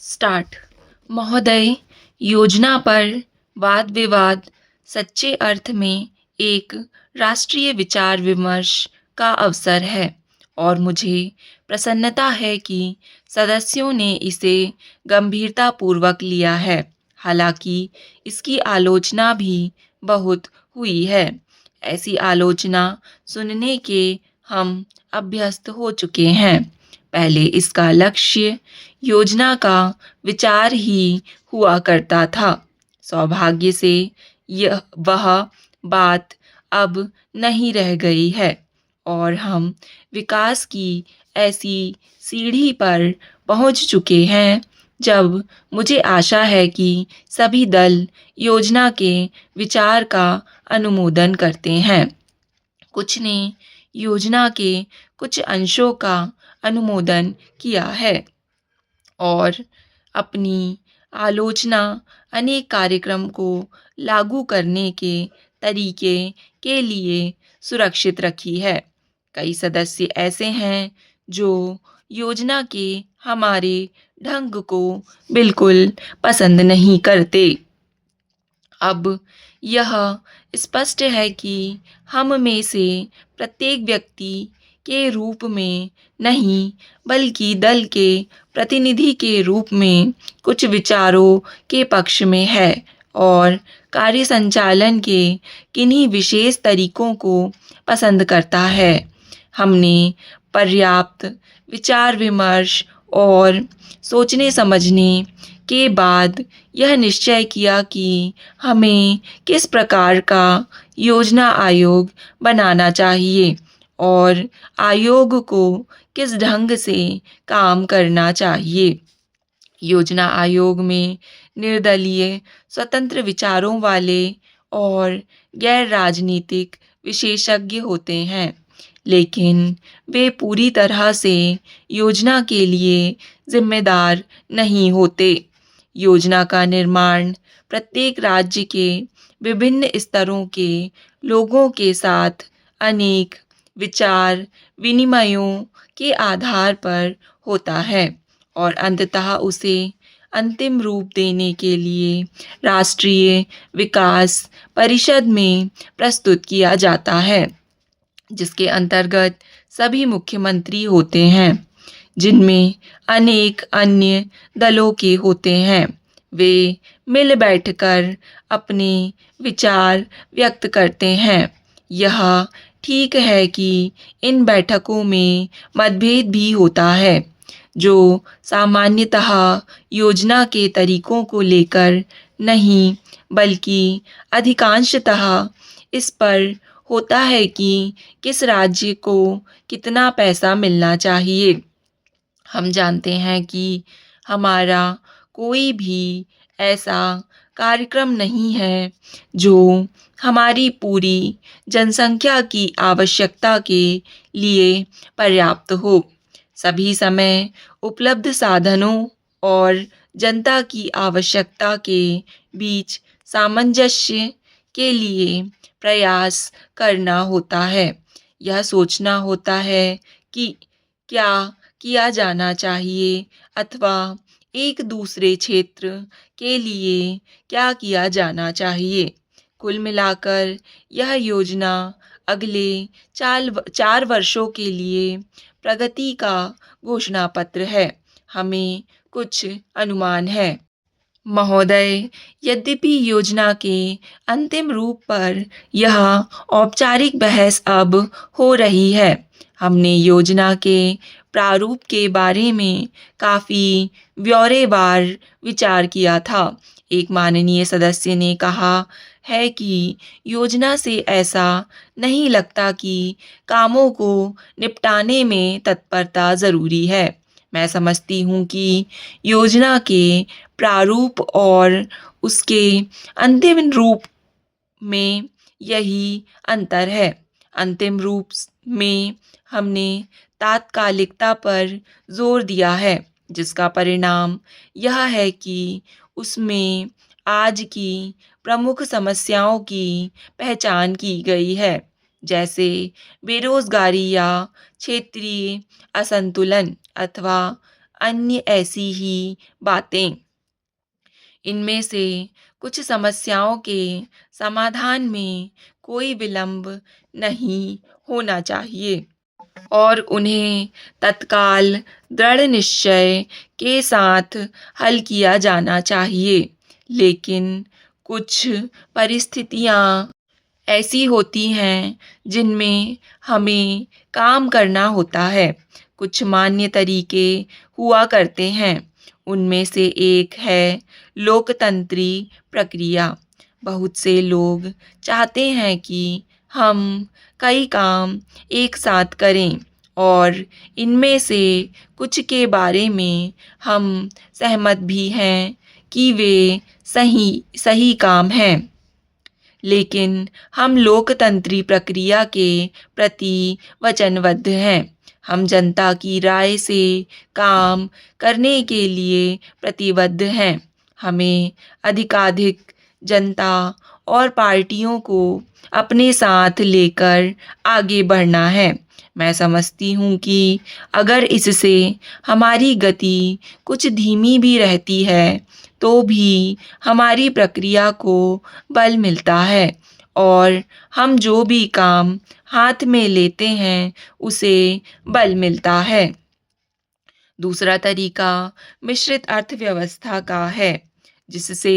Start. महोदय, योजना पर वाद विवाद सच्चे अर्थ में एक राष्ट्रीय विचार विमर्श का अवसर है और मुझे प्रसन्नता है कि सदस्यों ने इसे गंभीरतापूर्वक लिया है। हालांकि इसकी आलोचना भी बहुत हुई है। ऐसी आलोचना सुनने के हम अभ्यस्त हो चुके हैं। पहले इसका लक्ष्य योजना का विचार ही हुआ करता था। सौभाग्य से यह वह बात अब नहीं रह गई है और हम विकास की ऐसी सीढ़ी पर पहुंच चुके हैं जब मुझे आशा है कि सभी दल योजना के विचार का अनुमोदन करते हैं। कुछ ने योजना के कुछ अंशों का अनुमोदन किया है और अपनी आलोचना अनेक कार्यक्रम को लागू करने के तरीके के लिए सुरक्षित रखी है। कई सदस्य ऐसे हैं जो योजना के हमारे ढंग को बिल्कुल पसंद नहीं करते। अब यह स्पष्ट है कि हम में से प्रत्येक व्यक्ति के रूप में नहीं, बल्कि दल के प्रतिनिधि के रूप में कुछ विचारों के पक्ष में है और कार्य संचालन के किन्हीं विशेष तरीकों को पसंद करता है। हमने पर्याप्त विचार विमर्श और सोचने समझने के बाद यह निश्चय किया कि हमें किस प्रकार का योजना आयोग बनाना चाहिए और आयोग को किस ढंग से काम करना चाहिए। योजना आयोग में निर्दलीय, स्वतंत्र विचारों वाले और गैर राजनीतिक विशेषज्ञ होते हैं, लेकिन वे पूरी तरह से योजना के लिए जिम्मेदार नहीं होते। योजना का निर्माण प्रत्येक राज्य के विभिन्न स्तरों के लोगों के साथ अनेक विचार विनिमयों के आधार पर होता है और अंततः उसे अंतिम रूप देने के लिए राष्ट्रीय विकास परिषद में प्रस्तुत किया जाता है, जिसके अंतर्गत सभी मुख्यमंत्री होते हैं, जिनमें अनेक अन्य दलों के होते हैं। वे मिल बैठकर अपने विचार व्यक्त करते हैं। यह ठीक है कि इन बैठकों में मतभेद भी होता है, जो सामान्यतः योजना के तरीकों को लेकर नहीं, बल्कि अधिकांशतः इस पर होता है कि किस राज्य को कितना पैसा मिलना चाहिए। हम जानते हैं कि हमारा कोई भी ऐसा कार्यक्रम नहीं है जो हमारी पूरी जनसंख्या की आवश्यकता के लिए पर्याप्त हो। सभी समय उपलब्ध साधनों और जनता की आवश्यकता के बीच सामंजस्य के लिए प्रयास करना होता है। यह सोचना होता है कि क्या किया जाना चाहिए अथवा एक दूसरे क्षेत्र के लिए क्या किया जाना चाहिए। कुल मिलाकर यह योजना अगले 4 वर्षों के लिए प्रगति का घोषणा पत्र है। हमें कुछ अनुमान है। महोदय, यद्यपि योजना के अंतिम रूप पर यह औपचारिक बहस अब हो रही है, हमने योजना के प्रारूप के बारे में काफ़ी ब्यौरेवार विचार किया था। एक माननीय सदस्य ने कहा है कि योजना से ऐसा नहीं लगता कि कामों को निपटाने में तत्परता ज़रूरी है। मैं समझती हूँ कि योजना के प्रारूप और उसके अंतिम रूप में यही अंतर है। अंतिम रूप में हमने तात्कालिकता पर जोर दिया है, जिसका परिणाम यह है कि उसमें आज की प्रमुख समस्याओं की पहचान की गई है, जैसे बेरोजगारी या क्षेत्रीय असंतुलन अथवा अन्य ऐसी ही बातें। इनमें से कुछ समस्याओं के समाधान में कोई विलंब नहीं होना चाहिए और उन्हें तत्काल दृढ़ निश्चय के साथ हल किया जाना चाहिए। लेकिन कुछ परिस्थितियाँ ऐसी होती हैं जिनमें हमें काम करना होता है। कुछ मान्य तरीके हुआ करते हैं। उनमें से एक है लोकतंत्री प्रक्रिया। बहुत से लोग चाहते हैं कि हम कई काम एक साथ करें और इनमें से कुछ के बारे में हम सहमत भी हैं कि वे सही सही काम हैं। लेकिन हम लोकतंत्री प्रक्रिया के प्रति वचनबद्ध हैं। हम जनता की राय से काम करने के लिए प्रतिबद्ध हैं। हमें अधिकाधिक जनता और पार्टियों को अपने साथ लेकर आगे बढ़ना है। मैं समझती हूँ कि अगर इससे हमारी गति कुछ धीमी भी रहती है तो भी हमारी प्रक्रिया को बल मिलता है और हम जो भी काम हाथ में लेते हैं उसे बल मिलता है। दूसरा तरीका मिश्रित अर्थव्यवस्था का है, जिससे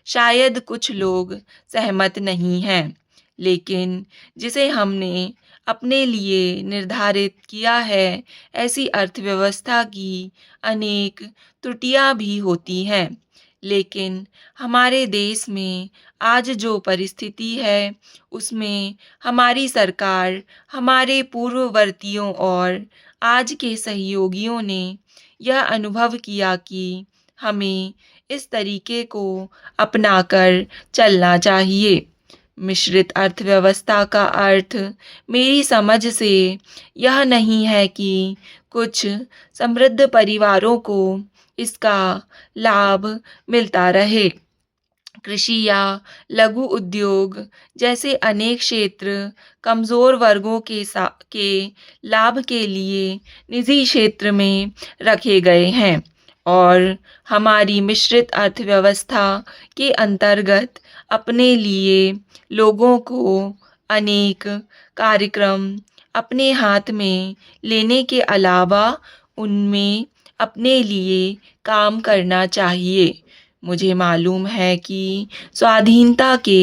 शायद कुछ लोग सहमत नहीं हैं, लेकिन जिसे हमने अपने लिए निर्धारित किया है। ऐसी अर्थव्यवस्था की अनेक त्रुटियां भी होती हैं, लेकिन हमारे देश में आज जो परिस्थिति है उसमें हमारी सरकार, हमारे पूर्ववर्तियों और आज के सहयोगियों ने यह अनुभव किया कि हमें इस तरीके को अपनाकर चलना चाहिए। मिश्रित अर्थव्यवस्था का अर्थ मेरी समझ से यह नहीं है कि कुछ समृद्ध परिवारों को इसका लाभ मिलता रहे। कृषि या लघु उद्योग जैसे अनेक क्षेत्र कमजोर वर्गों के लाभ के लिए निजी क्षेत्र में रखे गए हैं और हमारी मिश्रित अर्थव्यवस्था के अंतर्गत अपने लिए लोगों को अनेक कार्यक्रम अपने हाथ में लेने के अलावा उनमें अपने लिए काम करना चाहिए। मुझे मालूम है कि स्वाधीनता के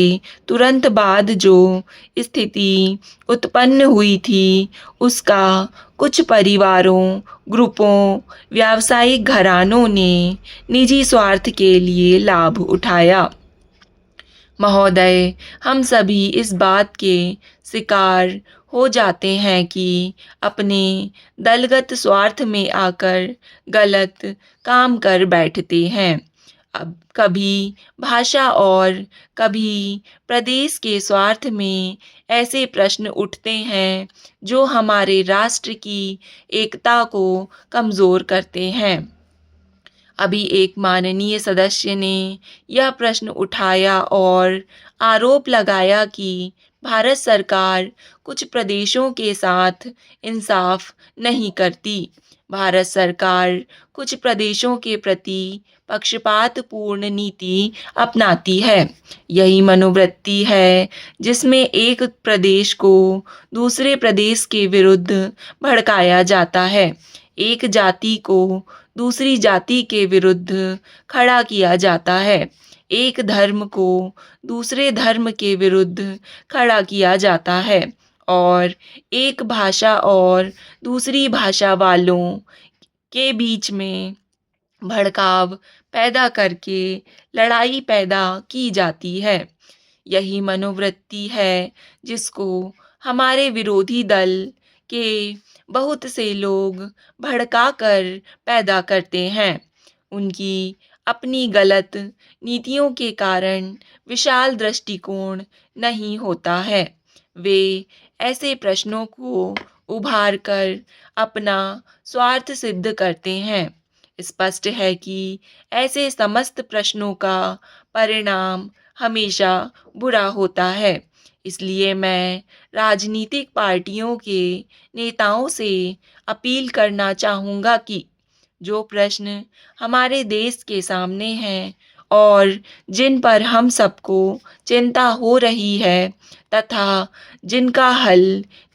तुरंत बाद जो स्थिति उत्पन्न हुई थी उसका कुछ परिवारों, ग्रुपों, व्यावसायिक घरानों ने निजी स्वार्थ के लिए लाभ उठाया। महोदय, हम सभी इस बात के शिकार हो जाते हैं कि अपने दलगत स्वार्थ में आकर गलत काम कर बैठते हैं। अब कभी भाषा और कभी प्रदेश के स्वार्थ में ऐसे प्रश्न उठते हैं जो हमारे राष्ट्र की एकता को कमजोर करते हैं। अभी एक माननीय सदस्य ने यह प्रश्न उठाया और आरोप लगाया कि भारत सरकार कुछ प्रदेशों के साथ इंसाफ नहीं करती। भारत सरकार कुछ प्रदेशों के प्रति पक्षपातपूर्ण नीति अपनाती है। यही मनोवृत्ति है जिसमें एक प्रदेश को दूसरे प्रदेश के विरुद्ध भड़काया जाता है, एक जाति को दूसरी जाति के विरुद्ध खड़ा किया जाता है, एक धर्म को दूसरे धर्म के विरुद्ध खड़ा किया जाता है और एक भाषा और दूसरी भाषा वालों के बीच में भड़काव पैदा करके लड़ाई पैदा की जाती है। यही मनोवृत्ति है जिसको हमारे विरोधी दल के बहुत से लोग भड़काकर पैदा करते हैं। उनकी अपनी गलत नीतियों के कारण विशाल दृष्टिकोण नहीं होता है। वे ऐसे प्रश्नों को उभार कर अपना स्वार्थ सिद्ध करते हैं। स्पष्ट है कि ऐसे समस्त प्रश्नों का परिणाम हमेशा बुरा होता है। इसलिए मैं राजनीतिक पार्टियों के नेताओं से अपील करना चाहूँगा कि जो प्रश्न हमारे देश के सामने हैं और जिन पर हम सबको चिंता हो रही है तथा जिनका हल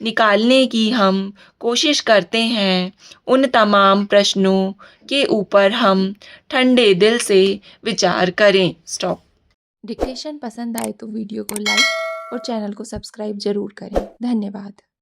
निकालने की हम कोशिश करते हैं, उन तमाम प्रश्नों के ऊपर हम ठंडे दिल से विचार करें। स्टॉप। डिक्टेशन पसंद आए तो वीडियो को लाइक और चैनल को सब्सक्राइब जरूर करें। धन्यवाद।